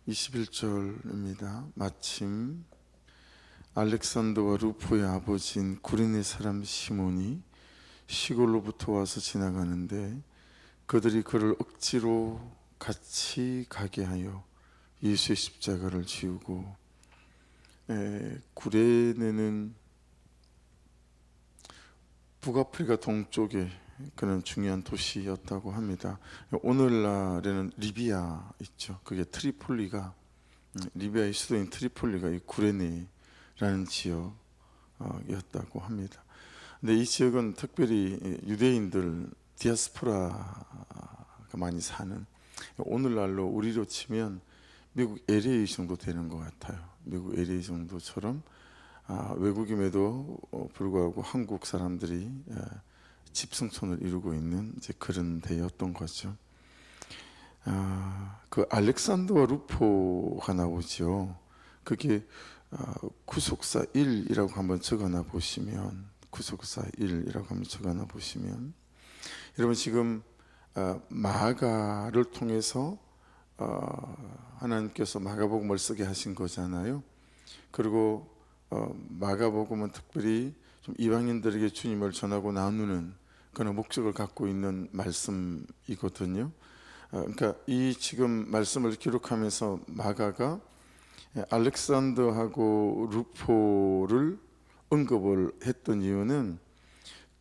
21절입니다. 마침 알렉산더와 루포의 아버지인 구레네 사람 시몬이 시골로부터 와서 지나가는데 그들이 그를 억지로 같이 가게 하여 예수의 십자가를 지우고, 구레네는 북아프리카 동쪽에 그런 중요한 도시였다고 합니다. 오늘날에는 리비아 있죠. 그게 트리폴리가, 리비아의 수도인 트리폴리가 이 구레네라는 지역이었다고 합니다. 근데 이 지역은 특별히 유대인들 디아스포라가 많이 사는, 오늘날로 우리로 치면 미국 LA 정도 되는 것 같아요. 미국 LA 정도처럼 외국임에도 불구하고 한국 사람들이 집성촌을 이루고 있는 이제 그런 데였던 거죠. 그 알렉산더와 루포가 나오죠. 그게 구속사 1이라고 한번 적어놔 보시면, 구속사 1이라고 한번 적어놔 보시면, 여러분 지금 마가를 통해서 하나님께서 마가복음을 쓰게 하신 거잖아요. 그리고 마가복음은 특별히 좀 이방인들에게 주님을 전하고 나누는 그런 목적을 갖고 있는 말씀이거든요. 그러니까 이 지금 말씀을 기록하면서 마가가 알렉산더하고 루포를 언급을 했던 이유는,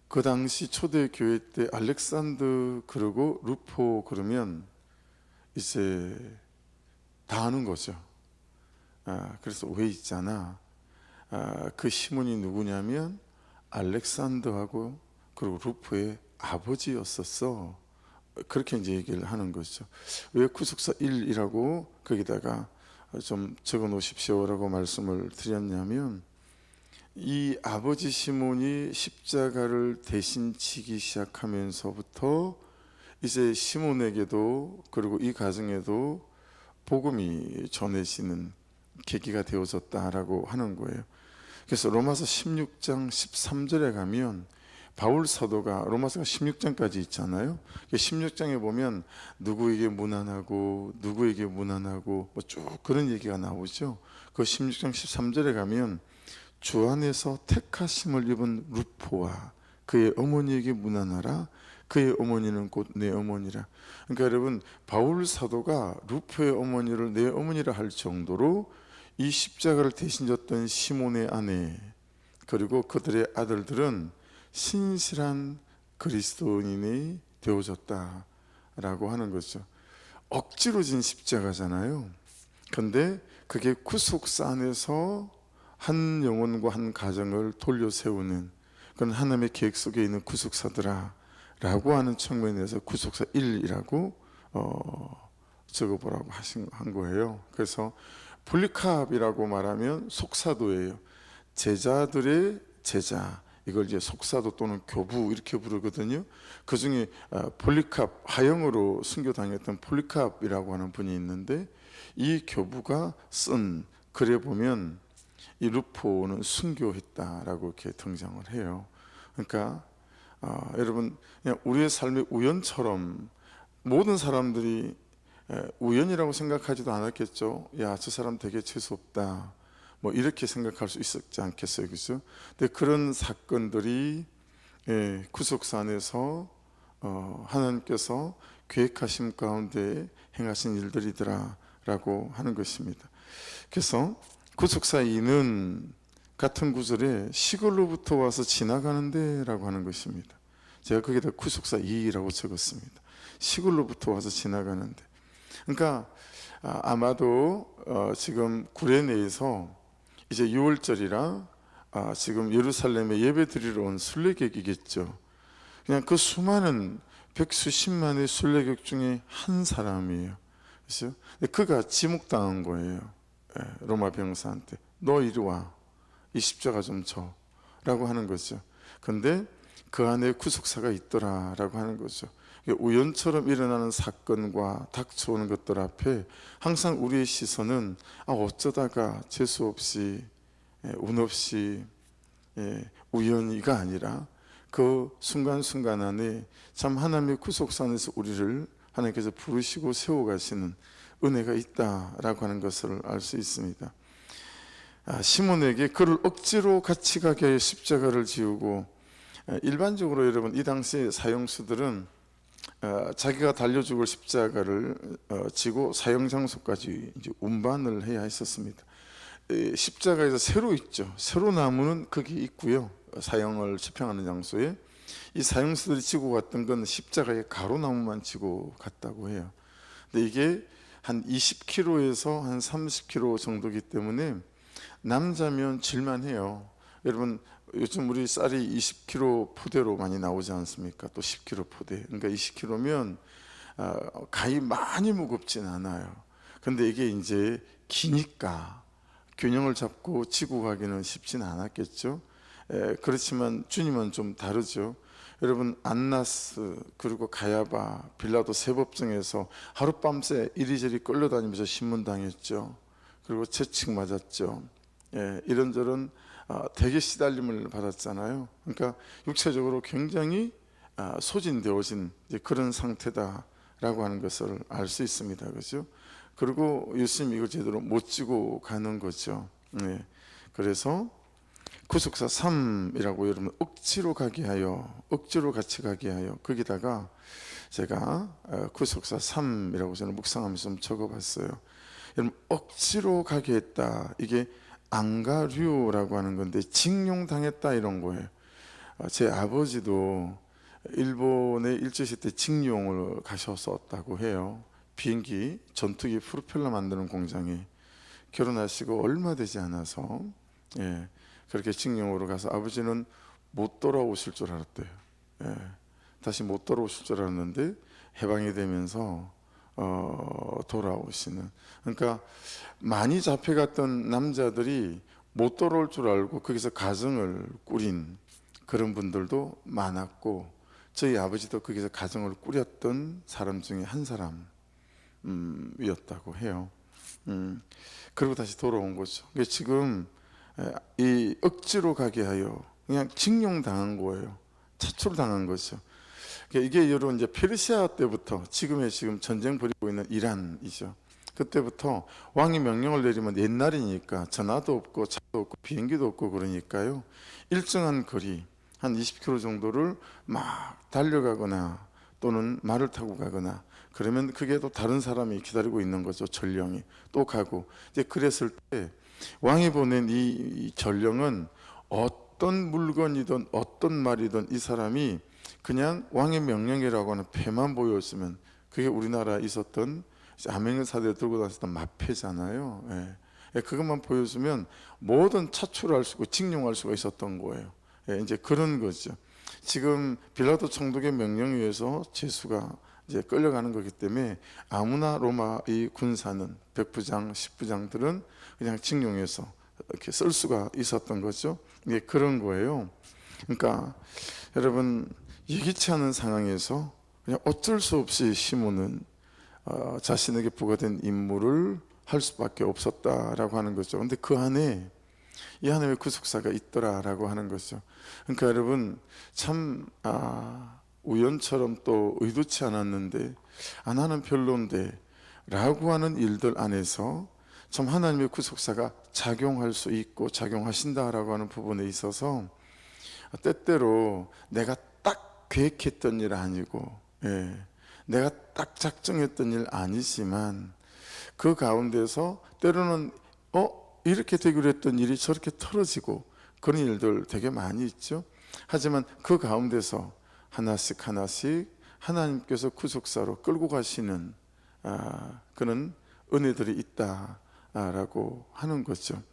그 당시 초대교회 때 알렉산더 그러고 루포 그러면 이제 다 아는 거죠. 그래서 왜 있잖아. 그 시몬이 누구냐면 알렉산더하고 그리고 루포의 아버지였었어. 그렇게 이제 얘기를 하는 거죠. 왜 구속사 1이라고 거기다가 좀 적어 놓으십시오라고 말씀을 드렸냐면, 이 아버지 시몬이 십자가를 대신 지기 시작하면서부터 이제 시몬에게도 그리고 이 가정에도 복음이 전해지는 계기가 되어졌다라고 하는 거예요. 그래서 로마서 16장 13절에 가면 바울 사도가, 로마서가 16장까지 있잖아요. 16장에 보면 누구에게 무난하고 누구에게 무난하고 뭐 쭉 그런 얘기가 나오죠. 그 16장 13절에 가면 주 안에서 택하심을 입은 루포와 그의 어머니에게 무난하라. 그의 어머니는 곧 내 어머니라. 그러니까 여러분, 바울 사도가 루포의 어머니를 내 어머니라 할 정도로 이 십자가를 대신 졌던 시몬의 아내 그리고 그들의 아들들은 신실한 그리스도인이 되어졌다라고 하는 거죠. 억지로 진 십자가잖아요. 근데 그게 구속사 안에서 한 영혼과 한 가정을 돌려 세우는 그런 하나님의 계획 속에 있는 구속사더라 라고 하는 측면에서 구속사 1이라고 적어보라고 한 거예요. 그래서 폴리캅이라고 말하면 속사도예요. 제자들의 제자, 이걸 이제 속사도 또는 교부 이렇게 부르거든요. 그 중에 폴리캅, 하영으로 순교당했던 폴리캅이라고 하는 분이 있는데, 이 교부가 쓴 글에 보면 이 루포는 순교했다라고 이렇게 등장을 해요. 그러니까 여러분, 그냥 우리의 삶의 우연처럼 모든 사람들이 우연이라고 생각하지도 않았겠죠. 야, 저 사람 되게 재수없다, 뭐 이렇게 생각할 수 있었지 않겠어요, 그죠? 근데 그런 사건들이 구속사 안에서 하나님께서 계획하심 가운데 행하신 일들이더라라고 하는 것입니다. 그래서 구속사 2는 같은 구절에 시골로부터 와서 지나가는데 라고 하는 것입니다. 제가 거기다 구속사 2라고 적었습니다. 시골로부터 와서 지나가는데. 그러니까 아마도 지금 구레네에서 이제 6월절이라 지금 예루살렘에 예배 드리러 온 순례객이겠죠. 그냥 그 수많은 백수십만의 순례객 중에 한 사람이에요. 그렇죠? 그가 지목당한 거예요. 로마 병사한테 너 이리 와, 이 십자가 좀 져 라고 하는 거죠. 근데 그 안에 구속사가 있더라 라고 하는 거죠. 우연처럼 일어나는 사건과 닥쳐오는 것들 앞에 항상 우리의 시선은 어쩌다가 재수없이 운 없이 우연히가 아니라 그 순간순간 안에 참 하나님의 구속사 안에서 우리를 하나님께서 부르시고 세워가시는 은혜가 있다라고 하는 것을 알 수 있습니다. 시몬에게 그를 억지로 같이 가게 하여 십자가를 지우고, 일반적으로 여러분 이 당시 사형수들은 자기가 달려 죽을 십자가를 지고 사형 장소까지 이제 운반을 해야 했었습니다. 십자가에서 세로 있죠. 세로 나무는 거기 있고요. 사형을 집행하는 장소에 이 사형수들이 지고 갔던 건 십자가에 가로나무만 지고 갔다고 해요. 근데 이게 한 20km에서 한 30km 정도이기 때문에 남자면 질만해요. 여러분 요즘 우리 쌀이 20kg 포대로 많이 나오지 않습니까? 또 10kg 포대. 그러니까 20kg면 가히 많이 무겁진 않아요. 근데 이게 이제 기니까 균형을 잡고 지고 가기는 쉽지는 않았겠죠. 그렇지만 주님은 좀 다르죠. 여러분 안나스 그리고 가야바 빌라도 세법정에서 하룻밤새 이리저리 끌려다니면서 신문당했죠. 그리고 채찍 맞았죠. 이런저런 되게 시달림을 받았잖아요. 그러니까 육체적으로 굉장히 소진되어진 그런 상태다라고 하는 것을 알 수 있습니다. 그렇죠? 그리고 예수님 이걸 제대로 못 지고 가는 거죠. 그래서 구속사 3이라고 여러분 억지로 가게 하여, 억지로 같이 가게 하여, 거기다가 제가 구속사 3이라고 저는 묵상하면서 좀 적어봤어요. 여러분 억지로 가게 했다, 이게 안가류라고 하는 건데 징용당했다 이런 거예요. 제 아버지도 일본에 일제시대 때 징용을 가셨었다고 해요. 비행기 전투기 프로펠러 만드는 공장에 결혼하시고 얼마 되지 않아서 그렇게 징용으로 가서 아버지는 못 돌아오실 줄 알았대요. 다시 못 돌아오실 줄 알았는데 해방이 되면서 돌아오시는, 그러니까 많이 잡혀갔던 남자들이 못 돌아올 줄 알고 거기서 가정을 꾸린 그런 분들도 많았고, 저희 아버지도 거기서 가정을 꾸렸던 사람 중에 한 사람이었다고 해요. 그리고 다시 돌아온 거죠. 그러니까 지금 이 억지로 가게 하여 그냥 징용당한 거예요. 차출당한 거죠. 이게 여러분 이제 페르시아 때부터 지금 전쟁 벌이고 있는 이란이죠. 그때부터 왕이 명령을 내리면 옛날이니까 전화도 없고 차도 없고 비행기도 없고 그러니까요. 일정한 거리 한 20km 정도를 막 달려가거나 또는 말을 타고 가거나 그러면 그게 또 다른 사람이 기다리고 있는 거죠. 전령이 또 가고. 이제 그랬을 때 왕이 보낸 이 전령은 어떤 물건이든 어떤 말이든 이 사람이 그냥 왕의 명령이라고 하는 패만 보였으면 그게 우리나라에 있었던 암행의 사대에 들고 다녔던 마패잖아요. 그것만 보여주면 뭐든 차출할 수 있고 징용할 수가 있었던 거예요. 이제 그런 거죠. 지금 빌라도 총독의 명령에 의해서 제수가 이제 끌려가는 거기 때문에 아무나 로마의 군사는 백부장, 십부장들은 그냥 징용해서 이렇게 쓸 수가 있었던 거죠. 이게 그런 거예요. 그러니까 여러분 예기치 않은 상황에서 그냥 어쩔 수 없이 시몬은 자신에게 부과된 임무를 할 수밖에 없었다라고 하는 거죠. 근데 그 안에 이 하나님의 구속사가 있더라라고 하는 거죠. 그러니까 여러분 참 우연처럼 또 의도치 않았는데 나는 별론데 라고 하는 일들 안에서 참 하나님의 구속사가 작용할 수 있고 작용하신다라고 하는 부분에 있어서 때때로 내가 딱 계획했던 일 아니고 내가 딱 작정했던 일 아니지만 그 가운데서 때로는 이렇게 되기로 했던 일이 저렇게 틀어지고 그런 일들 되게 많이 있죠. 하지만 그 가운데서 하나씩 하나씩 하나님께서 구속사로 끌고 가시는 그런 은혜들이 있다라고 하는 거죠.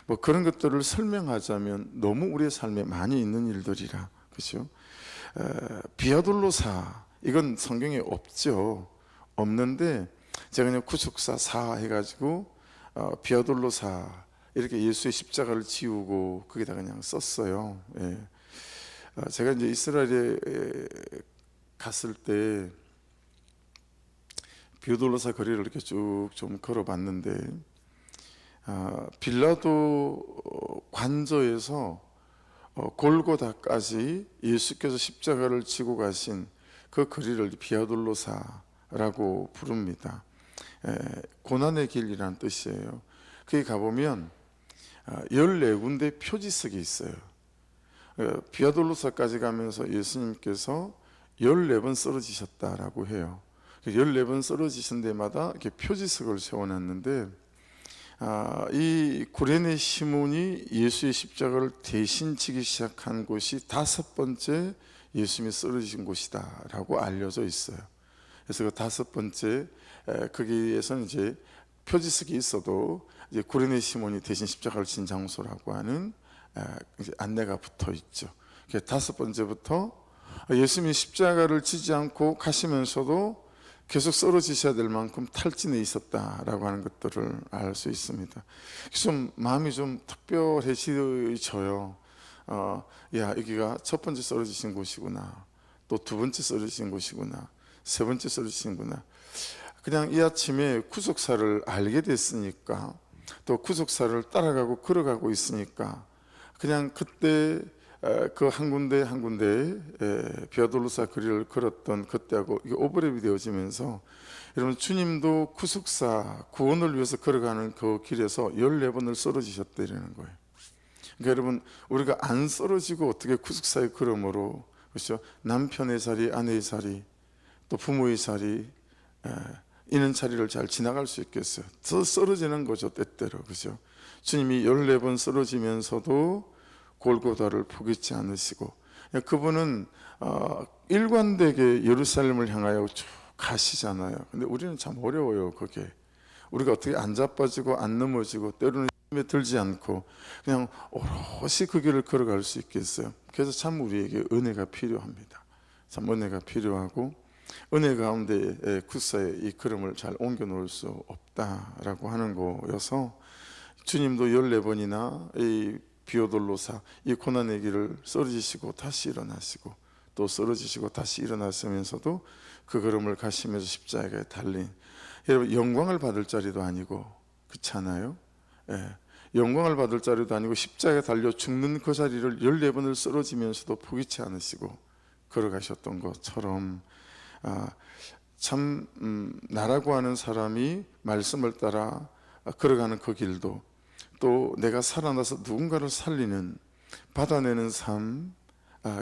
뭐 그런 것들을 설명하자면 너무 우리의 삶에 많이 있는 일들이라, 그렇죠? 비아돌로사 이건 성경에 없죠. 없는데 제가 그냥 구속사 사 해가지고 비아돌로사 이렇게 예수의 십자가를 지우고 거기다 그냥 썼어요. 제가 이제 이스라엘에 갔을 때 비아돌로사 거리를 이렇게 쭉 좀 걸어봤는데 빌라도 관저에서 골고다까지 예수께서 십자가를 지고 가신 그 거리를 비아돌로사라고 부릅니다. 고난의 길이라는 뜻이에요. 거기 가보면 14군데 표지석이 있어요. 비아돌로사까지 가면서 예수님께서 14번 쓰러지셨다라고 해요. 14번 쓰러지신 데마다 이렇게 표지석을 세워놨는데, 이 구레네 시몬이 예수의 십자가를 대신 지기 시작한 곳이 5번째 예수님이 쓰러지신 곳이다라고 알려져 있어요. 그래서 그 5번째 거기에서는 이제 표지석이 있어도 이제 구레네 시몬이 대신 십자가를 진 장소라고 하는 이제 안내가 붙어 있죠. 5번째부터 예수님이 십자가를 지지 않고 가시면서도 계속 쓰러지셔야 될 만큼 탈진해 있었다라고 하는 것들을 알 수 있습니다. 좀 마음이 좀 특별해져요. 야, 여기가 첫 번째 쓰러지신 곳이구나, 또 두 번째 쓰러지신 곳이구나, 세 번째 쓰러지신구나. 그냥 이 아침에 구속사를 알게 됐으니까, 또 구속사를 따라가고 걸어가고 있으니까, 그냥 그때 그 한 군데 한 군데 비아돌로사 거리를 걸었던 그때하고 이게 오버랩이 되어지면서, 여러분 주님도 구속사 구원을 위해서 걸어가는 그 길에서 14번을 쓰러지셨다는 거예요. 그러니까 여러분, 우리가 안 쓰러지고 어떻게 구속사에 걸음으로, 그렇죠? 남편의 자리, 아내의 자리, 또 부모의 자리, 이런 자리를 잘 지나갈 수 있겠어요? 더 쓰러지는 거죠, 때때로. 그죠? 주님이 14번 쓰러지면서도 골고다를 포기치 않으시고, 그분은 일관되게 예루살렘을 향하여 쭉 가시잖아요. 근데 우리는 참 어려워요, 그게. 우리가 어떻게 안 자빠지고 안 넘어지고 때로는 힘에 들지 않고 그냥 오롯이 그 길을 걸어갈 수 있겠어요? 그래서 참 우리에게 은혜가 필요합니다. 참 은혜가 필요하고, 은혜 가운데 구사의 이 걸음을 잘 옮겨 놓을 수 없다라고 하는 거여서, 주님도 14번이나 이 비오돌로사, 이 고난의 길을 쓰러지시고 다시 일어나시고, 또 쓰러지시고 다시 일어나시면서도 그 걸음을 가시면서 십자가에 달린, 여러분 영광을 받을 자리도 아니고, 그렇잖아요? 영광을 받을 자리도 아니고 십자가에 달려 죽는 그 자리를 14번을 쓰러지면서도 포기치 않으시고 걸어가셨던 것처럼, 참 나라고 하는 사람이 말씀을 따라 걸어가는 그 길도, 또 내가 살아나서 누군가를 살리는, 받아내는 삶,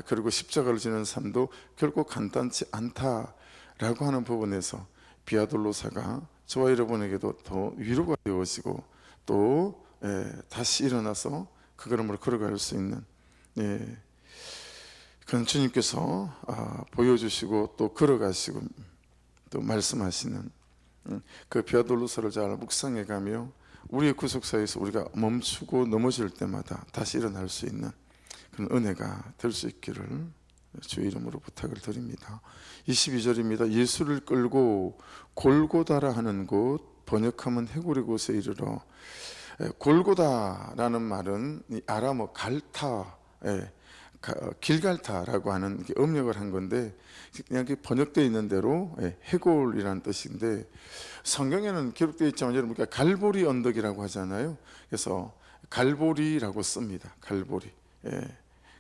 그리고 십자가를 지는 삶도 결코 간단치 않다라고 하는 부분에서 비아돌로사가 저와 여러분에게도 더 위로가 되어지고, 또 다시 일어나서 그 걸음을 걸어갈 수 있는, 그런 주님께서 보여주시고 또 걸어가시고 또 말씀하시는 그 비아돌로사를 잘 묵상해가며, 우리의 구속사에서 우리가 멈추고 넘어질 때마다 다시 일어날 수 있는 그런 은혜가 될 수 있기를 주의 이름으로 부탁을 드립니다. 22절입니다. 예수를 끌고 골고다라 하는 곳, 번역하면 해골의 곳에 이르러. 골고다라는 말은 아람어 갈타, 길갈타라고 하는 음력을 한 건데, 그냥 번역되어 있는 대로 해골이라는 뜻인데, 성경에는 기록되어 있지만 여러분, 갈보리 언덕이라고 하잖아요. 그래서 갈보리라고 씁니다. 갈보리.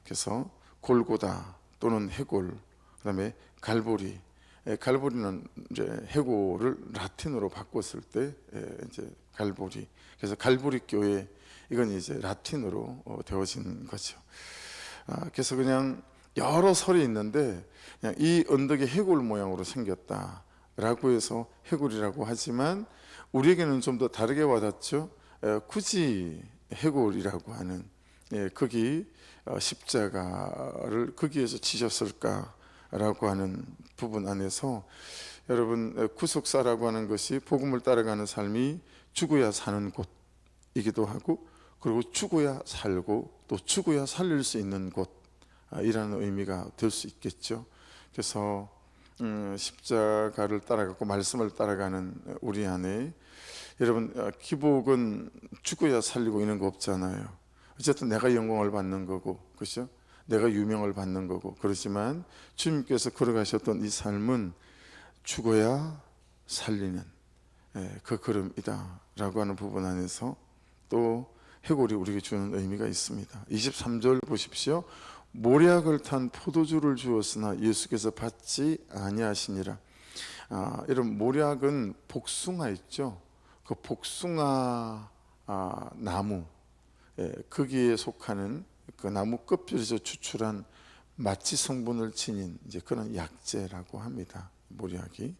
그래서 골고다 또는 해골, 그다음에 갈보리. 갈보리는 이제 해골을 라틴어로 바꿨을 때 이제 갈보리. 그래서 갈보리 교회, 이건 이제 라틴어로 되어진 거죠. 그래서 그냥 여러 설이 있는데, 그냥 이 언덕이 해골 모양으로 생겼다라고 해서 해골이라고 하지만, 우리에게는 좀 더 다르게 와닿죠. 굳이 해골이라고 하는, 거기 십자가를 거기에서 지셨을까라고 하는 부분 안에서, 여러분 구속사라고 하는 것이 복음을 따라가는 삶이 죽어야 사는 곳이기도 하고, 그리고 죽어야 살고 또 죽어야 살릴 수 있는 곳이라는 의미가 될 수 있겠죠. 그래서 십자가를 따라가고 말씀을 따라가는 우리 안에, 여러분 기복은 죽어야 살리고 있는 거 없잖아요. 어쨌든 내가 영광을 받는 거고, 그렇죠? 내가 유명을 받는 거고, 그렇지만 주님께서 걸어가셨던 이 삶은 죽어야 살리는 그 걸음이다 라고 하는 부분 안에서 또 해골이 우리에게 주는 의미가 있습니다. 23절 보십시오. 모략을 탄 포도주를 주었으나 예수께서 받지 아니하시니라. 이런 모략은 복숭아 있죠. 그 복숭아 나무, 거기에 속하는 그 나무 껍질에서 추출한 마취 성분을 지닌 이제 그런 약재라고 합니다. 모략이.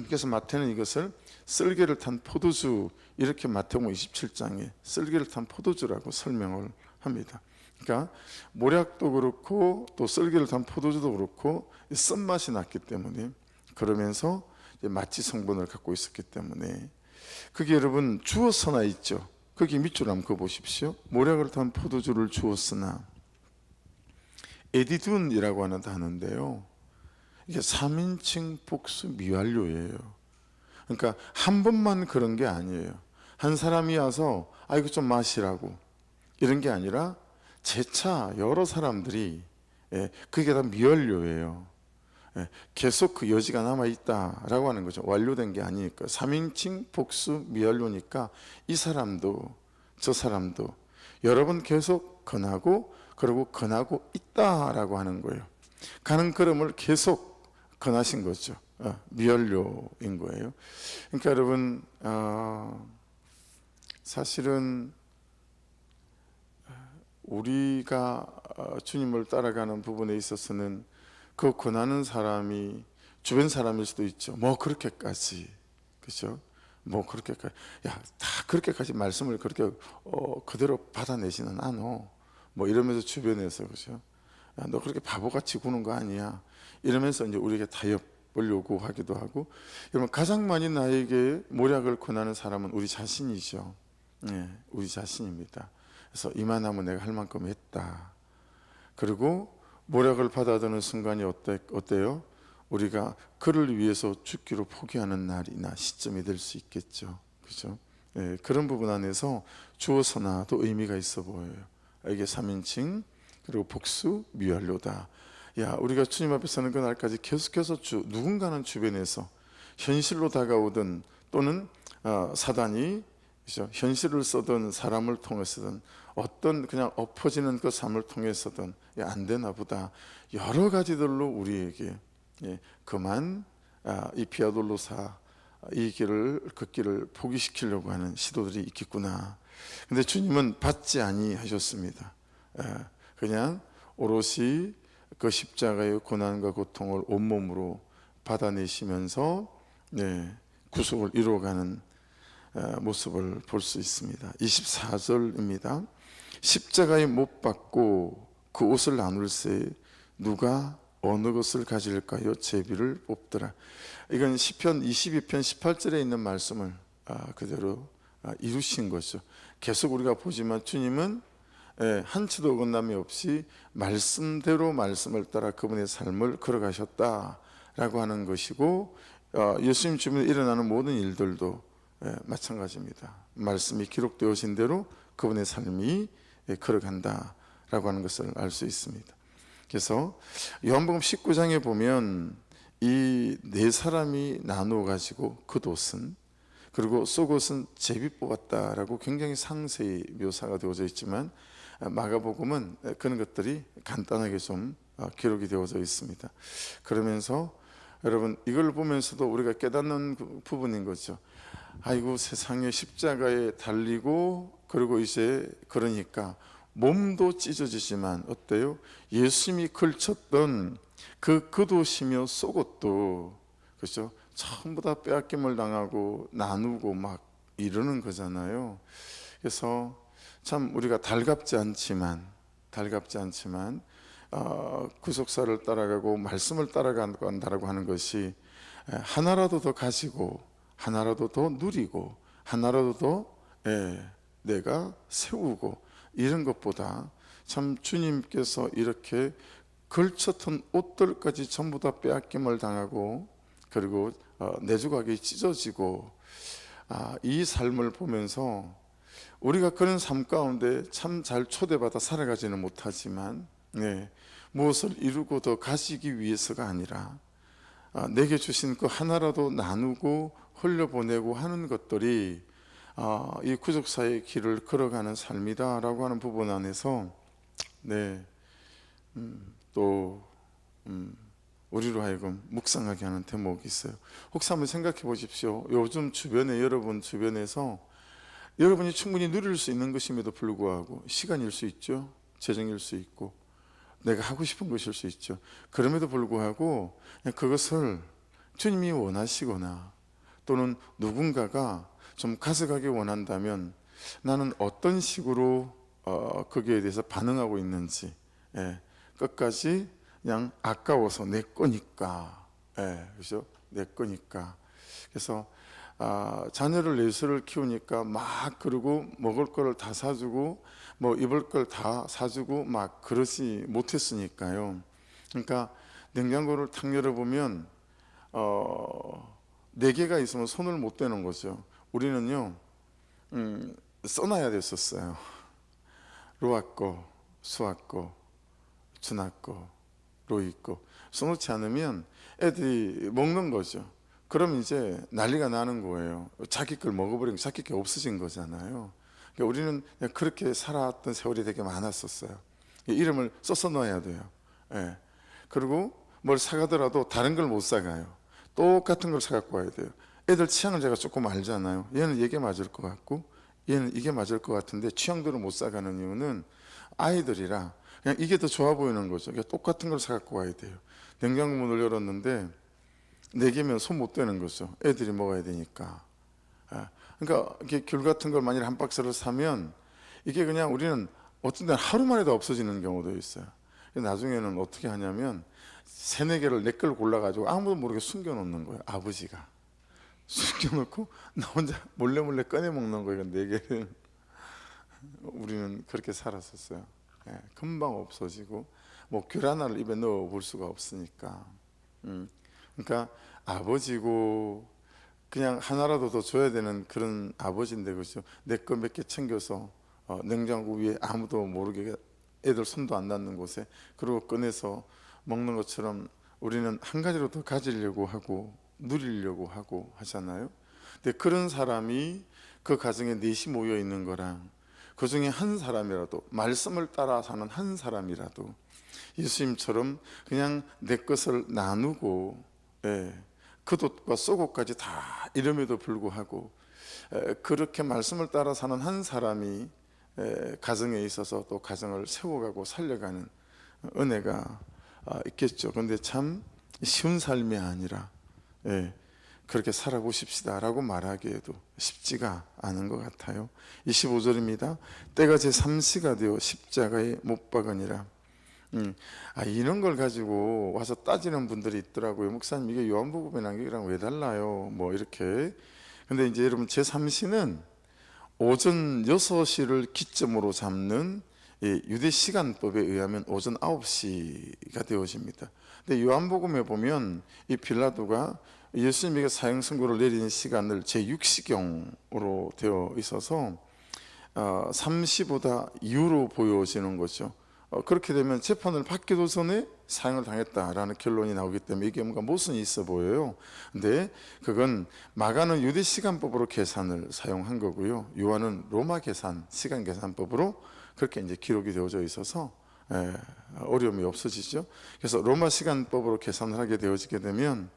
그래서 마태는 이것을 쓸개를 탄 포도주, 이렇게 마태복음 27장에 쓸개를 탄 포도주라고 설명을 합니다. 그러니까 모략도 그렇고 또 쓸개를 탄 포도주도 그렇고 쓴맛이 났기 때문에, 그러면서 마취 성분을 갖고 있었기 때문에, 그게 여러분 주었으나 있죠. 거기 밑줄 한번 그어 보십시오. 모략을 탄 포도주를 주었으나, 에디둔이라고 하는 단어인데요, 이게 3인칭 복수 미완료예요. 그러니까 한 번만 그런 게 아니에요. 한 사람이 와서 이거 좀 마시라고 이런 게 아니라 재차 여러 사람들이, 그게 다 미완료예요. 계속 그 여지가 남아있다라고 하는 거죠. 완료된 게 아니니까. 3인칭 복수 미완료니까 이 사람도 저 사람도 여러 번 계속 권하고, 그리고 권하고 있다라고 하는 거예요. 가는 걸음을 계속 권하신 거죠. 미완료인 거예요. 그러니까 여러분, 사실은 우리가 주님을 따라가는 부분에 있어서는 그 권하는 사람이 주변 사람일 수도 있죠. 뭐 그렇게까지, 그렇죠? 뭐 그렇게까지, 다 그렇게까지 말씀을 그렇게 그대로 받아내지는 않어. 뭐 이러면서 주변에서, 그렇죠? 너 그렇게 바보같이 구는 거 아니야. 이러면서 이제 우리에게 타협을 요구하기도 하고. 여러분, 가장 많이 나에게 모략을 권하는 사람은 우리 자신이죠. 우리 자신입니다. 그래서 이만하면 내가 할 만큼 했다. 그리고 모략을 받아드는 순간이 어때요? 우리가 그를 위해서 죽기로 포기하는 날이나 시점이 될 수 있겠죠. 그죠? 그런 부분 안에서 주어서나도 의미가 있어 보여요. 이게 3인칭, 그리고 복수 미완료다. 우리가 주님 앞에 서는 그날까지 계속해서 누군가는 주변에서 현실로 다가오든, 또는 사단이, 그렇죠? 현실을 써든 사람을 통해서든, 어떤 그냥 엎어지는 그 삶을 통해서든, 안 되나 보다, 여러 가지들로 우리에게 그만 이 피아돌로사 이 길을, 그 길을 포기시키려고 하는 시도들이 있겠구나. 근데 주님은 받지 아니하셨습니다. 그냥 오롯이 그 십자가의 고난과 고통을 온몸으로 받아내시면서 구속을 이루어가는 모습을 볼 수 있습니다. 24절입니다. 십자가에 못 박고 그 옷을 나눌새 누가 어느 것을 가질까요? 제비를 뽑더라. 이건 시편 22편 18절에 있는 말씀을 그대로 이루신 거죠. 계속 우리가 보지만 주님은 한치도 어긋남이 없이 말씀대로 말씀을 따라 그분의 삶을 걸어가셨다라고 하는 것이고, 예수님 주변에 일어나는 모든 일들도 마찬가지입니다. 말씀이 기록되어진 대로 그분의 삶이 걸어간다라고 하는 것을 알 수 있습니다. 그래서 요한복음 19장에 보면 이 네 사람이 나누어 가지고 겉옷은, 그리고 속옷은 제비 뽑았다라고 굉장히 상세히 묘사가 되어져 있지만, 마가복음은 그런 것들이 간단하게 좀 기록이 되어져 있습니다. 그러면서 여러분, 이걸 보면서도 우리가 깨닫는 부분인 거죠. 아이고, 세상에 십자가에 달리고, 그리고 이제 그러니까 몸도 찢어지지만 어때요? 예수님이 걸쳤던 그 겉옷이며 속옷도, 그렇죠? 전부 다 빼앗김을 당하고 나누고 막 이러는 거잖아요. 그래서 참 우리가 달갑지 않지만 구속사를 따라가고 말씀을 따라간다라고 하는 것이, 하나라도 더 가지고, 하나라도 더 누리고, 하나라도 더 내가 세우고, 이런 것보다 참 주님께서 이렇게 걸쳤던 옷들까지 전부 다 빼앗김을 당하고, 그리고 내주각이 찢어지고, 이 삶을 보면서 우리가 그런 삶 가운데 참 잘 초대받아 살아가지는 못하지만, 무엇을 이루고 더 가지기 위해서가 아니라 내게 주신 그 하나라도 나누고 흘려보내고 하는 것들이 이 구속사의 길을 걸어가는 삶이다라고 하는 부분 안에서 또 우리로 하여금 묵상하게 하는 대목이 있어요. 혹시 한번 생각해 보십시오. 요즘 주변에, 여러분 주변에서 여러분이 충분히 누릴 수 있는 것임에도 불구하고, 시간일 수 있죠, 재정일 수 있고, 내가 하고 싶은 것일 수 있죠. 그럼에도 불구하고 그냥 그것을 주님이 원하시거나 또는 누군가가 좀 가져가기 원한다면 나는 어떤 식으로 거기에 대해서 반응하고 있는지, 끝까지 그냥 아까워서 내 거니까, 그죠? 내 거니까. 그래서 자녀를 넷을 키우니까 막 그러고 먹을 거를 다 사주고 뭐 입을 걸 다 사주고 막 그러지 못했으니까요. 그러니까 냉장고를 탁 열어보면 4개가 있으면 손을 못 대는 거죠. 우리는요 써놔야 됐었어요. 로아 거, 수아 거, 준아 거, 로이 거. 써놓지 않으면 애들이 먹는 거죠. 그럼 이제 난리가 나는 거예요. 자기 걸 먹어버리면 자기 게 없어진 거잖아요. 그러니까 우리는 그렇게 살아왔던 세월이 되게 많았었어요. 이름을 써서 넣어야 돼요. 그리고 뭘 사가더라도 다른 걸 못 사가요. 똑같은 걸 사갖고 와야 돼요. 애들 취향을 제가 조금 알잖아요. 얘는 이게 맞을 것 같고 얘는 이게 맞을 것 같은데 취향대로 못 사가는 이유는 아이들이라 그냥 이게 더 좋아 보이는 거죠. 그러니까 똑같은 걸 사갖고 와야 돼요. 냉장고 문을 열었는데 4개면 손 못 대는 거죠. 애들이 먹어야 되니까. 그러니까 이렇게 귤 같은 걸 만일 한 박스를 사면 이게 그냥 우리는 어떤 데는 하루 만에도 없어지는 경우도 있어요. 나중에는 어떻게 하냐면 3-4개를 내 걸 골라가지고 아무도 모르게 숨겨놓는 거예요. 아버지가 숨겨놓고 나 혼자 몰래 꺼내 먹는 거예요. 4개를. 우리는 그렇게 살았었어요. 금방 없어지고 뭐 귤 하나를 입에 넣어 볼 수가 없으니까. 그러니까 아버지고 그냥 하나라도 더 줘야 되는 그런 아버지인데, 그죠? 내 거 몇 개 챙겨서 냉장고 위에 아무도 모르게 애들 손도 안 닿는 곳에 그리고 꺼내서 먹는 것처럼 우리는 한 가지로 더 가지려고 하고 누리려고 하고 하잖아요. 근데 그런 사람이 그 가정에 넷이 모여 있는 거랑 그 중에 한 사람이라도, 말씀을 따라 사는 한 사람이라도 예수님처럼 그냥 내 것을 나누고 겉옷과 속옷까지 다 이름에도 불구하고 그렇게 말씀을 따라 사는 한 사람이 가정에 있어서 또 가정을 세워가고 살려가는 은혜가 있겠죠. 그런데 참 쉬운 삶이 아니라 그렇게 살아보십시다 라고 말하기에도 쉽지가 않은 것 같아요. 25절입니다. 때가 제3시가 되어 십자가에 못 박으니라. 이런 걸 가지고 와서 따지는 분들이 있더라고요. 목사님, 이게 요한복음의 난격이랑 왜 달라요? 뭐 이렇게. 근데 이제 여러분, 제3시는 오전 6시를 기점으로 잡는 유대 시간법에 의하면 오전 9시가 되어집니다. 근데 요한복음에 보면 이 빌라도가 예수님에게 사형 선고를 내리는 시간을 제6시경으로 되어 있어서 3시보다 이후로 보여지는 거죠. 그렇게 되면 재판을 받기도 전에 사형을 당했다라는 결론이 나오기 때문에 이게 뭔가 모순이 있어 보여요. 근데 그건 마가는 유대 시간법으로 계산을 사용한 거고요. 요한은 로마 계산, 시간 계산법으로 그렇게 이제 기록이 되어져 있어서 어려움이 없어지죠. 그래서 로마 시간법으로 계산을 하게 되어지게 되면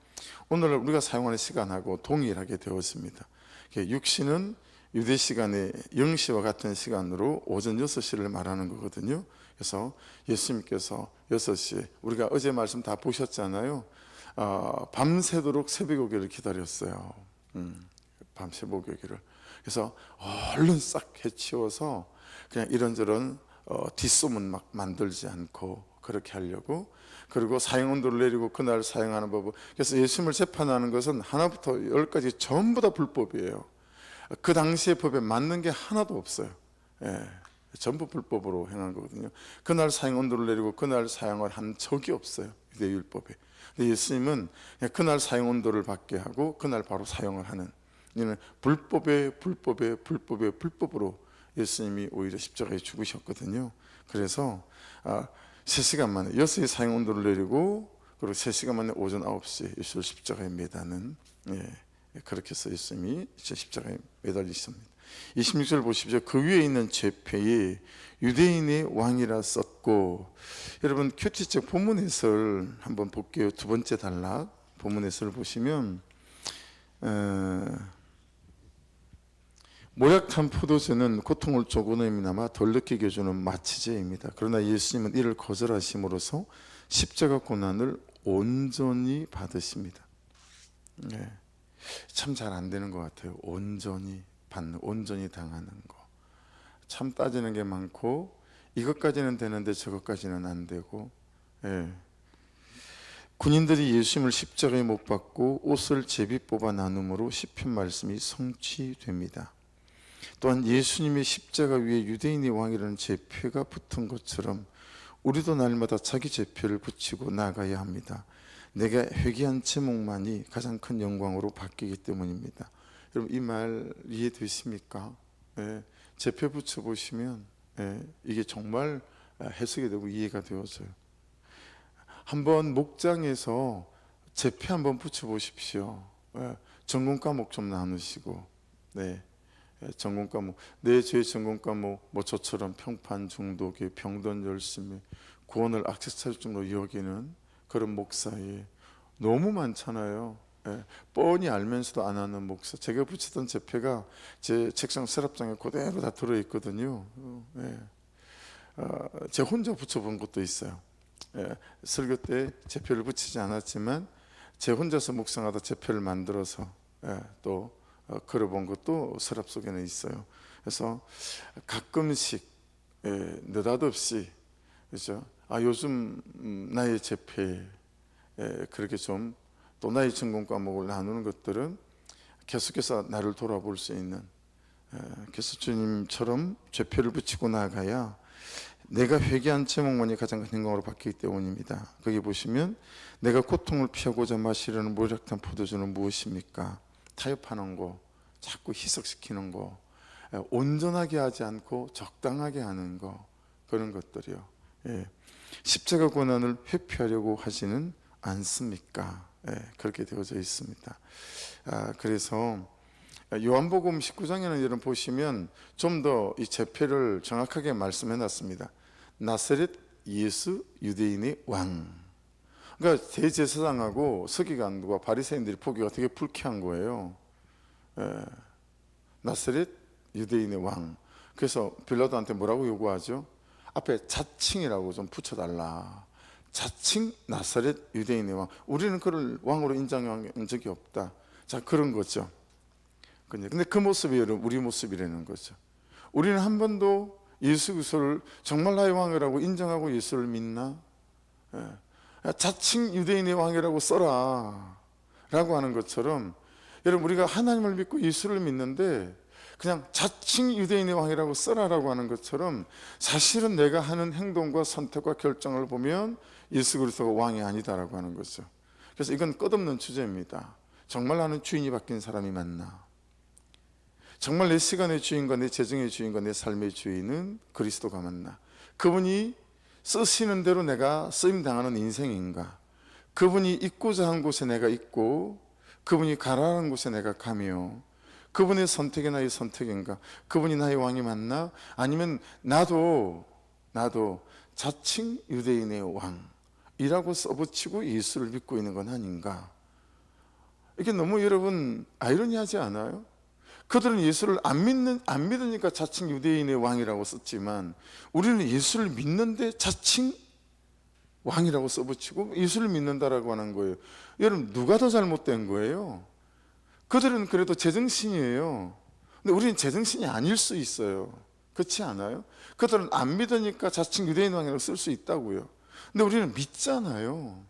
오늘 우리가 사용하는 시간하고 동일하게 되어집니다. 6시는 유대 시간의 0시와 같은 시간으로 오전 6시를 말하는 거거든요. 그래서 예수님께서 6시에, 우리가 어제 말씀 다 보셨잖아요. 밤새도록 새벽 오기를 기다렸어요. 밤새 목요기를. 그래서 얼른 싹 해치워서 그냥 이런저런 뒷소문 막 만들지 않고 그렇게 하려고. 그리고 사형온도를 내리고 그날 사형하는 법. 그래서 예수님을 재판하는 것은 하나부터 10까지 전부 다 불법이에요. 그 당시의 법에 맞는 게 하나도 없어요. 전부 불법으로 행한 거거든요. 그날 사형온도를 내리고 그날 사형을 한 적이 없어요, 유대율법에. 근데 예수님은 그냥 그날 사형온도를 받게 하고 그날 바로 사형을 하는, 이는 불법으로 예수님이 오히려 십자가에 죽으셨거든요. 그래서 3시간 만에 6시에 사형온도를 내리고 그리고 3시간 만에 오전 9시에 예수를 십자가에 매다는, 그렇게 해서 예수님이 십자가에 매달리셨습니다. 26절 보십시오. 그 위에 있는 제패에 유대인의 왕이라 썼고, 여러분 큐티책 본문 해설 한번 볼게요. 두 번째 단락 본문 해설 보시면 모략탄 포도주는 고통을 조금이나마 덜 느끼게 해주는 마취제입니다. 그러나 예수님은 이를 거절하심으로써 십자가 고난을 온전히 받으십니다. 네. 참 잘 안 되는 것 같아요. 온전히 받는, 온전히 당하는 거. 참 따지는 게 많고, 이것까지는 되는데 저것까지는 안 되고. 예. 군인들이 예수님을 십자가에 못 박고 옷을 제비 뽑아 나눔으로 시편 말씀이 성취됩니다. 또한 예수님의 십자가 위에 유대인의 왕이라는 제표가 붙은 것처럼 우리도 날마다 자기 제표를 붙이고 나가야 합니다. 내가 회개한 제목만이 가장 큰 영광으로 바뀌기 때문입니다. 여러분 이 말 이해되십니까? 예, 제표 붙여보시면 이게 정말 해석이 되고 이해가 되어져요. 한번 목장에서 제표 한번 붙여보십시오. 전공 과목 좀 나누시고, 전공 과목, 내 죄 전공 과목, 뭐 저처럼 평판 중독에 병든 열심히 구원을 액세서리즘으로 여기는 그런 목사에 너무 많잖아요. 뻔히 알면서도 안 하는 목사. 제가 붙였던 제표가 제 책상 서랍장에 그대로 다 들어있거든요. 제가 혼자 붙여본 것도 있어요. 설교 때 제표를 붙이지 않았지만 제 혼자서 묵상하다 제표를 만들어서 또 걸어본 것도 서랍 속에는 있어요. 그래서 가끔씩 느닷없이, 그렇죠? 요즘 나의 제표에 그렇게 좀 또 나의 전공 과목을 나누는 것들은 계속해서 나를 돌아볼 수 있는, 그래서 주님처럼 제표를 붙이고 나가야 내가 회개한 제목만이 가장 큰 영광으로 바뀌기 때문입니다. 거기 보시면 내가 고통을 피하고자 마시려는 모략탄 포도주는 무엇입니까? 타협하는 거, 자꾸 희석시키는 거, 온전하게 하지 않고 적당하게 하는 거, 그런 것들이요. 십자가 고난을 회피하려고 하지는 않습니까? 그렇게 되어져 있습니다. 그래서 요한복음 19장에는 여러분 보시면 좀 더 이 제표를 정확하게 말씀해 놨습니다. 나사렛 예수 유대인의 왕. 그러니까 대제사장하고 서기관과 바리새인들이 보기가 되게 불쾌한 거예요. 나사렛 유대인의 왕. 그래서 빌라도한테 뭐라고 요구하죠? 앞에 자칭이라고 좀 붙여달라. 자칭 나사렛 유대인의 왕. 우리는 그를 왕으로 인정한 적이 없다. 자, 그런 거죠. 근데 그 모습이 우리 모습이라는 거죠. 우리는 한 번도 예수 그리스도를 정말 나의 왕이라고 인정하고 예수를 믿나? 자칭 유대인의 왕이라고 써라 라고 하는 것처럼, 여러분 우리가 하나님을 믿고 예수를 믿는데 그냥 자칭 유대인의 왕이라고 써라라고 하는 것처럼, 사실은 내가 하는 행동과 선택과 결정을 보면 예수 그리스도가 왕이 아니다라고 하는 거죠. 그래서 이건 끝없는 주제입니다. 정말 나는 주인이 바뀐 사람이 맞나? 정말 내 시간의 주인과 내 재정의 주인과 내 삶의 주인은 그리스도가 맞나? 그분이 쓰시는 대로 내가 쓰임당하는 인생인가? 그분이 있고자 한 곳에 내가 있고 그분이 가라는 곳에 내가 가며, 그분의 선택이 나의 선택인가? 그분이 나의 왕이 맞나? 아니면 나도 자칭 유대인의 왕이라고 써붙이고 예수를 믿고 있는 건 아닌가? 이게 너무 여러분 아이러니하지 않아요? 그들은 예수를 안 믿으니까 자칭 유대인의 왕이라고 썼지만, 우리는 예수를 믿는데 자칭 왕이라고 써붙이고 예수를 믿는다라고 하는 거예요. 여러분 누가 더 잘못된 거예요? 그들은 그래도 제정신이에요. 근데 우리는 제정신이 아닐 수 있어요. 그렇지 않아요? 그들은 안 믿으니까 자칭 유대인 왕이라고 쓸 수 있다고요. 근데 우리는 믿잖아요.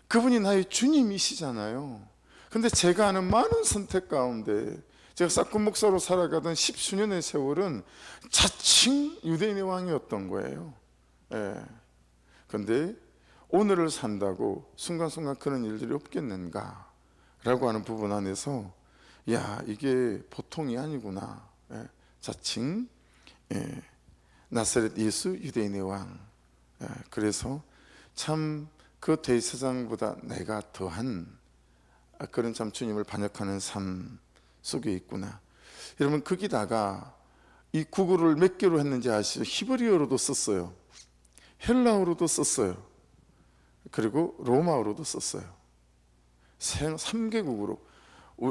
그분이 나의 주님이시잖아요. 근데 제가 아는 많은 선택 가운데, 제가 싹군 목사로 살아가던 10수년의 세월은 자칭 유대인의 왕이었던 거예요. 근데 오늘을 산다고 순간순간 그런 일들이 없겠는가 라고 하는 부분 안에서, 야, 이게 보통이 아니구나. 자칭 나사렛 예수 유대인의 왕. 그래서 참 그 대제사장보다 내가 더한 그런 참 주님을 반역하는 삶 속에 있구나. 여러분 거기다가 이 구글을 몇 개로 했는지 아시죠? 히브리어로도 썼어요. 헬라어로도 썼어요. 그리고 로마어로도 썼어요. 3개국으로.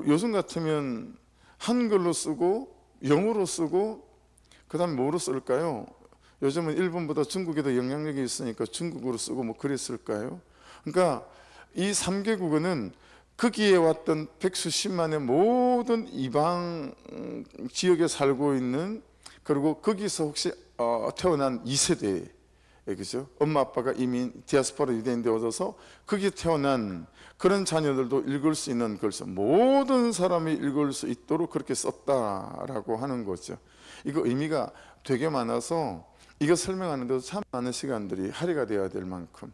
요즘 같으면 한글로 쓰고 영어로 쓰고 그다음 뭐로 쓸까요? 요즘은 일본보다 중국이 더 영향력이 있으니까 중국어로 쓰고 뭐 그랬을까요? 그러니까 이 3개국어는 거기에 왔던 백수십만의 모든 이방 지역에 살고 있는, 그리고 거기서 혹시 태어난 2세대, 그죠? 엄마 아빠가 이민 디아스포라 유대인 되어서 거기 태어난 그런 자녀들도 읽을 수 있는 글을 모든 사람이 읽을 수 있도록 그렇게 썼다라고 하는 거죠. 이거 의미가 되게 많아서 이거 설명하는데도 참 많은 시간들이 할애가 되어야 될 만큼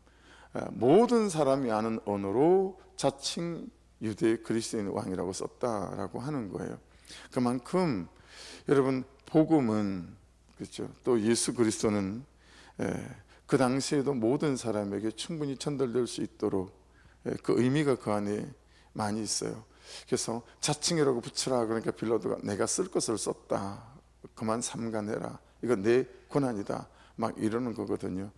모든 사람이 아는 언어로 자칭 유대 그리스도인 왕이라고 썼다라고 하는 거예요. 그만큼 여러분 복음은, 그렇죠, 또 예수 그리스도는 그 당시에도 모든 사람에게 충분히 전달될 수 있도록 그 의미가 그 안에 많이 있어요. 그래서 자칭이라고 붙여라 그러니까 빌라도가 내가 쓸 것을 썼다, 그만 삼가내라, 이거 내 권한이다, 막 이러는 거거든요.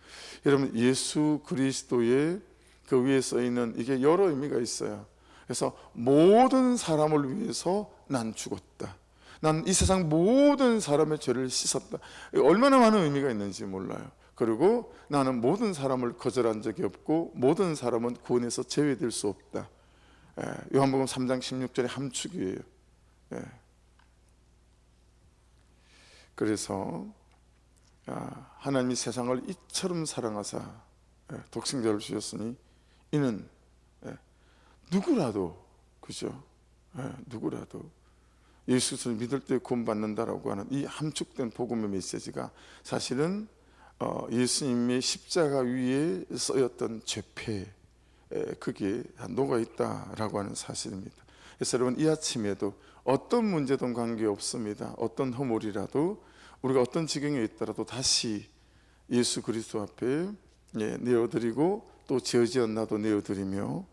여러분 예수 그리스도의 그 위에 써 있는 이게 여러 의미가 있어요. 그래서 모든 사람을 위해서 난 죽었다, 난 이 세상 모든 사람의 죄를 씻었다, 얼마나 많은 의미가 있는지 몰라요. 그리고 나는 모든 사람을 거절한 적이 없고 모든 사람은 구원에서 제외될 수 없다. 요한복음 3장 16절의 함축이에요. 그래서 하나님이 세상을 이처럼 사랑하사 독생자를 주셨으니 이는 누구라도, 그죠? 누구라도 예수를 믿을 때 구원받는다라고 하는 이 함축된 복음의 메시지가 사실은 예수님의 십자가 위에 쓰였던 죄패, 그게 녹아 있다라고 하는 사실입니다. 그래서 여러분 이 아침에도 어떤 문제든 관계없습니다. 어떤 허물이라도 우리가 어떤 지경에 있더라도 다시 예수 그리스도 앞에 내어드리고 또 죄지었나도 내어드리며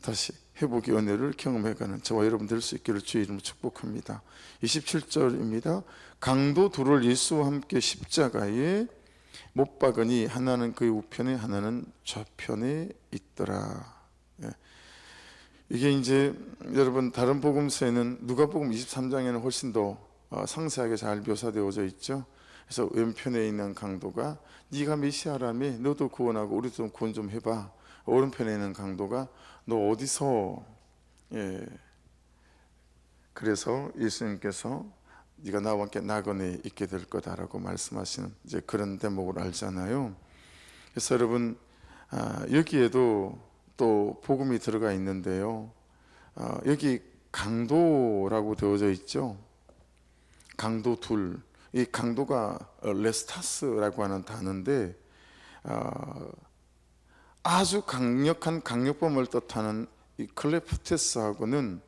다시 회복의 은혜를 경험해가는 저와 여러분 될 수 있기를 주의 이름으로 축복합니다. 27절입니다. 강도 둘을 예수와 함께 십자가에 못 박으니 하나는 그의 우편에 하나는 좌편에 있더라. 이게 이제 여러분 다른 복음서에는 누가복음 23장에는 훨씬 더 상세하게 잘 묘사되어져 있죠. 그래서 왼편에 있는 강도가 네가 메시아라며 너도 구원하고 우리도 좀 구원 좀 해봐. 오른편에 있는 강도가 너 어디서, 그래서 예수님께서 네가 나와 함께 낙원에 있게 될 거다라고 말씀하시는 이제 그런 대목을 알잖아요. 그래서 여러분 여기에도 또 복음이 들어가 있는데요. 여기 강도라고 되어져 있죠. 강도 둘. 이 강도가 레스타스라고 하는 단어인데 아주 강력한 강력범을 뜻하는 이 클레프테스하고는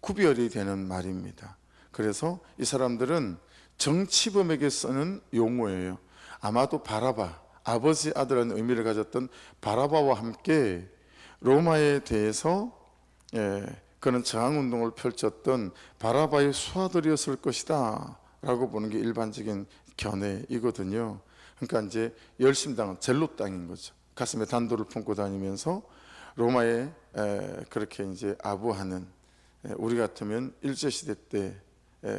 구별이 되는 말입니다. 그래서 이 사람들은 정치범에게 쓰는 용어예요. 아마도 바라바, 아버지 아들이라는 의미를 가졌던 바라바와 함께 로마에 대해서 그런 저항운동을 펼쳤던 바라바의 수하들이었을 것이다 라고 보는 게 일반적인 견해이거든요. 그러니까 이제 열심당은 젤롯당인 거죠. 가슴에 단도를 품고 다니면서 로마에 그렇게 이제 아부하는, 우리 같으면 일제시대 때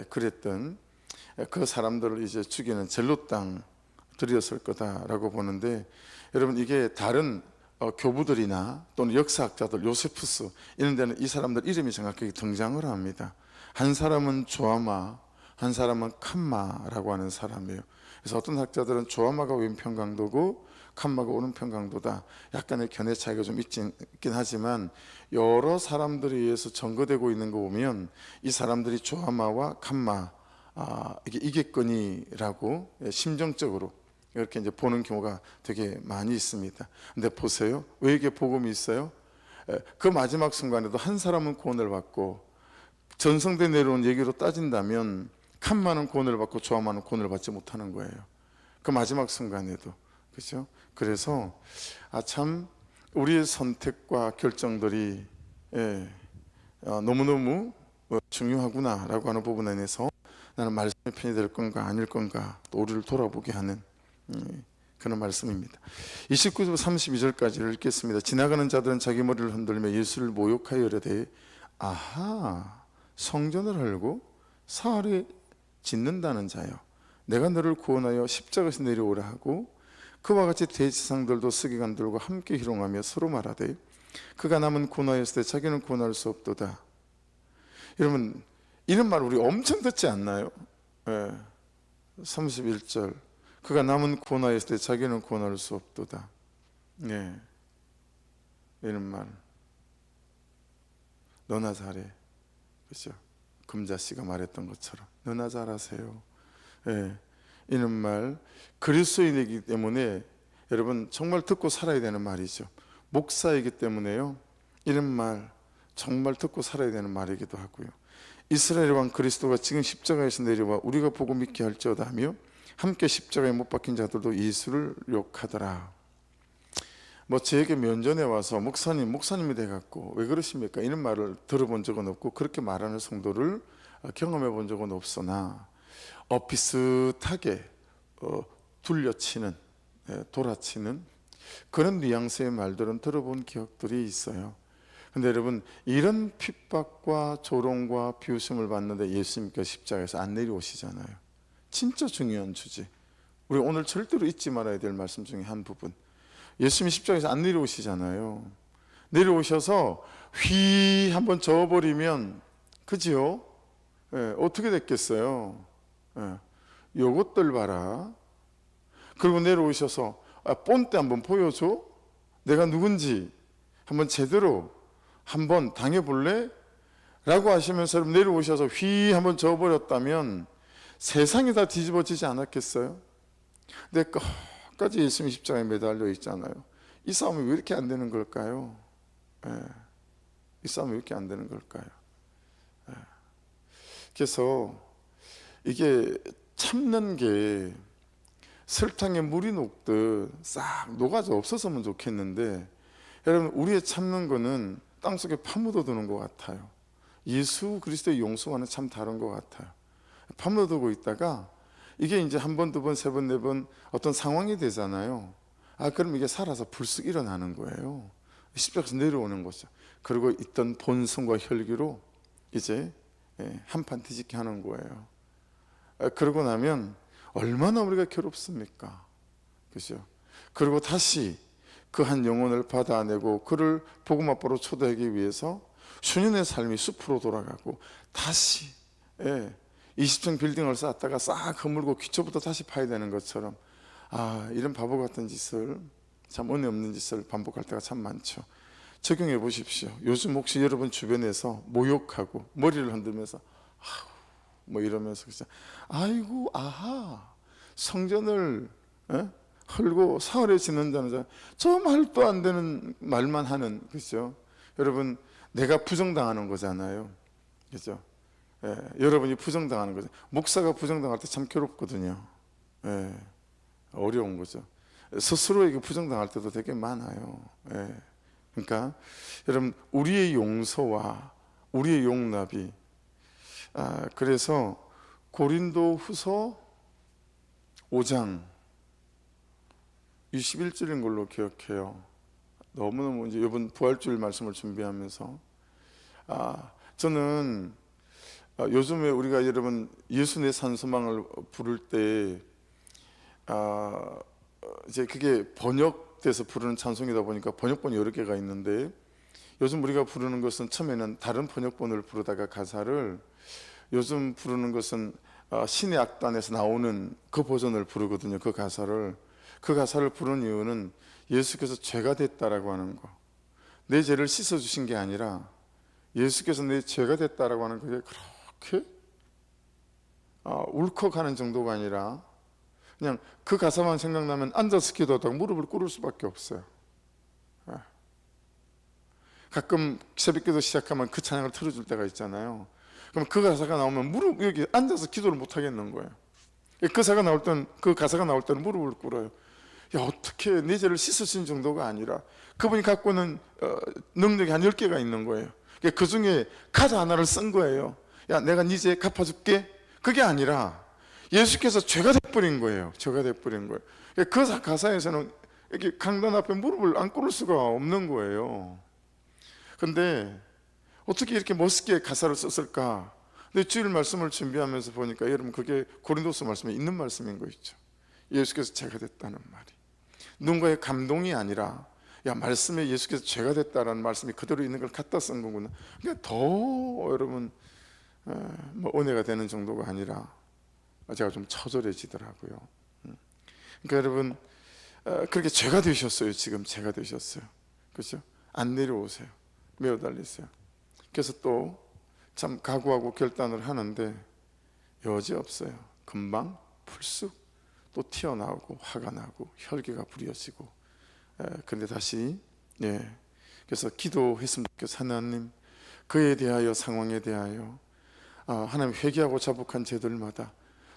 그랬던 그 사람들을 이제 죽이는 젤롯당들이었을 거다라고 보는데, 여러분 이게 다른 교부들이나 또는 역사학자들, 요세푸스 이런 데는 이 사람들 이름이 정확하게 등장을 합니다. 한 사람은 조아마, 한 사람은 칸마라고 하는 사람이에요. 그래서 어떤 학자들은 조아마가 왼편 강도고 칸마가 오른편 강도다, 약간의 견해 차이가 좀 있긴 하지만 여러 사람들에 의해서 전거되고 있는 거 보면 이 사람들이 조아마와 칸마 이게 이겠거니라고 심정적으로 이렇게 이제 보는 경우가 되게 많이 있습니다. 근데 보세요, 왜 이게 복음이 있어요? 그 마지막 순간에도 한 사람은 구원을 받고, 전성대 내려온 얘기로 따진다면 칸마는 구원을 받고 조아마는 구원을 받지 못하는 거예요. 그 마지막 순간에도. 그렇죠? 그래서 참 우리의 선택과 결정들이 너무너무 중요하구나라고 하는 부분에 대해서 나는 말씀의 편이 될 건가 아닐 건가 또 우리를 돌아보게 하는 그런 말씀입니다. 29절 32절까지를 읽겠습니다. 지나가는 자들은 자기 머리를 흔들며 예수를 모욕하여 이르되 아하, 성전을 헐고 사흘에 짓는다는 자여, 내가 너를 구원하여 십자가에서 내려오라 하고 그와 같이 대지상들도 서기관들과 함께 희롱하며 서로 말하되 그가 남은 구원하였을 때 자기는 구원할 수 없도다. 여러분, 이런 말 우리 엄청 듣지 않나요? 31절 그가 남은 구원하였을 때 자기는 구원할 수 없도다. 이런 말 너나 잘해. 그렇죠? 금자씨가 말했던 것처럼 너나 잘하세요. 이런 말 그리스도인이기 때문에 여러분 정말 듣고 살아야 되는 말이죠. 목사이기 때문에요, 이런 말 정말 듣고 살아야 되는 말이기도 하고요. 이스라엘 왕 그리스도가 지금 십자가에서 내려와 우리가 보고 믿게 할지어다 하며 함께 십자가에 못 박힌 자들도 예수를 욕하더라. 저에게 면전에 와서 목사님이 돼갖고 왜 그러십니까? 이런 말을 들어본 적은 없고 그렇게 말하는 성도를 경험해 본 적은 없으나 비슷하게 둘려치는, 돌아치는 그런 뉘앙스의 말들은 들어본 기억들이 있어요. 근데 여러분, 이런 핍박과 조롱과 비웃음을 받는데 예수님께서 십자가에서 안 내려오시잖아요. 진짜 중요한 주제, 우리 오늘 절대로 잊지 말아야 될 말씀 중에 한 부분, 예수님이 십자가에서 안 내려오시잖아요. 내려오셔서 휘 한번 저어버리면 그지요? 어떻게 됐겠어요? 요것들 봐라. 그리고 내려오셔서 본때 한번 보여줘? 내가 누군지 한번 제대로 한번 당해볼래? 라고 하시면서 내려오셔서 휘 한번 저어버렸다면 세상이 다 뒤집어지지 않았겠어요? 근데 끝까지 예수님 십자가에 매달려 있잖아요. 이 싸움이 왜 이렇게 안 되는 걸까요? 이 싸움이 왜 이렇게 안 되는 걸까요? 그래서 이게 참는 게 설탕에 물이 녹듯 싹 녹아져 없어서면 좋겠는데, 여러분, 우리의 참는 거는 땅속에 파묻어두는 것 같아요. 예수 그리스도의 용서와는 참 다른 것 같아요. 파묻어두고 있다가 이게 이제 한 번, 두 번, 세 번, 네 번 어떤 상황이 되잖아요. 그럼 이게 살아서 불쑥 일어나는 거예요. 십자가에서 내려오는 거죠. 그리고 있던 본성과 혈기로 이제 한판 뒤집게 하는 거예요. 그러고 나면 얼마나 우리가 괴롭습니까? 그죠? 그리고 다시 그 한 영혼을 받아내고 그를 복음 앞으로 초대하기 위해서 수년의 삶이 숲으로 돌아가고 다시 20층 빌딩을 쌓았다가 싹 허물고 기초부터 다시 파야 되는 것처럼, 이런 바보 같은 짓을, 참 은혜 없는 짓을 반복할 때가 참 많죠. 적용해 보십시오. 요즘 혹시 여러분 주변에서 모욕하고 머리를 흔들면서 이러면서 그죠? 아이고 아하, 성전을 헐고 사흘에 짓는 자는 저 말도 안 되는 말만 하는, 그죠? 여러분, 내가 부정당하는 거잖아요. 그죠? 여러분이 부정당하는 거죠. 목사가 부정당할 때 참 괴롭거든요. 어려운 거죠. 스스로에게 부정당할 때도 되게 많아요. 그러니까 여러분, 우리의 용서와 우리의 용납이, 그래서 고린도 후서 5장 21절인 걸로 기억해요. 너무너무 이제 이번 부활주일 말씀을 준비하면서 저는 요즘에 우리가 여러분 예수 내 산소망을 부를 때 이제 그게 번역돼서 부르는 찬송이다 보니까 번역본이 여러 개가 있는데, 요즘 우리가 부르는 것은 처음에는 다른 번역본을 부르다가 가사를, 요즘 부르는 것은 신의 악단에서 나오는 그 버전을 부르거든요. 그 가사를 부르는 이유는 예수께서 죄가 됐다라고 하는 거, 내 죄를 씻어주신 게 아니라 예수께서 내 죄가 됐다라고 하는 그게 그렇게 울컥하는 정도가 아니라 그냥 그 가사만 생각나면 앉아서 기도하다가 무릎을 꿇을 수밖에 없어요. 가끔 새벽기도 시작하면 그 찬양을 틀어줄 때가 있잖아요. 그럼 그 가사가 나오면 무릎, 여기 앉아서 기도를 못 하겠는 거예요. 그 가사가 나올 때는 무릎을 꿇어요. 야, 어떻게 내 죄를 씻으신 정도가 아니라 그분이 갖고 있는 능력이 한 10개가 있는 거예요. 그 중에 카드 하나를 쓴 거예요. 야, 내가 네 죄 갚아줄게. 그게 아니라 예수께서 죄가 돼버린 거예요. 죄가 돼버린 거예요. 그 가사에서는 이렇게 강단 앞에 무릎을 안 꿇을 수가 없는 거예요. 근데 어떻게 이렇게 멋있게 가사를 썼을까? 근데 주일 말씀을 준비하면서 보니까 여러분 그게 고린도서 말씀에 있는 말씀인 거 있죠. 예수께서 죄가 됐다는 말이 누군가의 감동이 아니라 야, 말씀에 예수께서 죄가 됐다라는 말씀이 그대로 있는 걸 갖다 쓴 거구나. 그러니까 더 여러분 뭐 은혜가 되는 정도가 아니라 제가 좀 처절해지더라고요. 그러니까 여러분 그렇게 죄가 되셨어요. 지금 죄가 되셨어요. 그렇죠? 안 내려오세요. 매어 달리세요. 그래서 또 참 각오하고 결단을 하는데 여지없어요. 금방 풀쑥 또 튀어나오고 화가 나고 혈기가 부려지고 근데 다시 그래서 기도했으면 좋겠어요. 하나님 그에 대하여 상황에 대하여 하나님 회개하고 자복한 죄들마다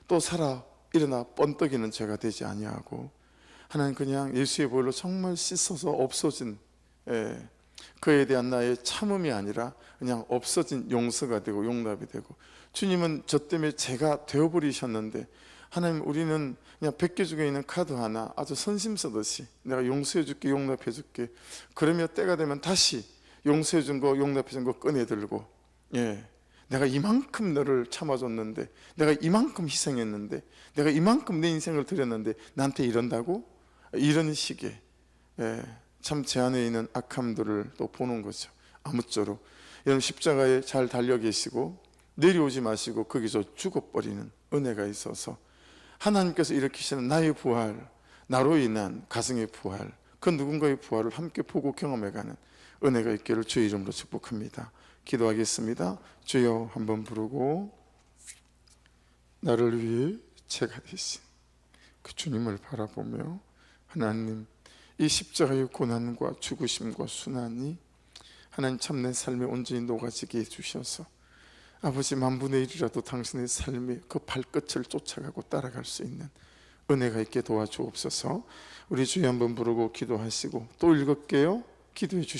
또 살아 일어나 번떡이는 죄가 되지 아니하고 하나님 그냥 예수의 보혈로 정말 씻어서 없어진 그에 대한 나의 참음이 아니라 그냥 없어진 용서가 되고 용납이 되고 주님은 저 때문에 죄가 되어버리셨는데 하나님 우리는 그냥 100개 중에 있는 카드 하나 아주 선심 쓰듯이 내가 용서해 줄게 용납해 줄게 그러면 때가 되면 다시 용서해 준 거 용납해 준 거 꺼내 들고 내가 이만큼 너를 참아줬는데 내가 이만큼 희생했는데 내가 이만큼 내 인생을 드렸는데 나한테 이런다고? 이런 식의 참 제 안에 있는 악함들을 또 보는 거죠. 아무쪼록 여러분 십자가에 잘 달려 계시고 내려오지 마시고 거기서 죽어버리는 은혜가 있어서 하나님께서 일으키시는 나의 부활, 나로 인한 가정의 부활, 그 누군가의 부활을 함께 보고 경험해가는 은혜가 있기를 주의 이름으로 축복합니다. 기도하겠습니다. 주여 한번 부르고 나를 위해 죄가 되신 그 주님을 바라보며 하나님 이 십자가의 고난과 죽으심과 순환이 하나님 참 내 삶에 온전히 녹아지게 해주셔서 아버지 만분의 일이라도 당신의 삶의 그 발끝을 쫓아가고 따라갈 수 있는 은혜가 있게 도와주옵소서. 우리 주여 한번 부르고 기도하시고 또 읽을게요. 기도해 주시옵소서.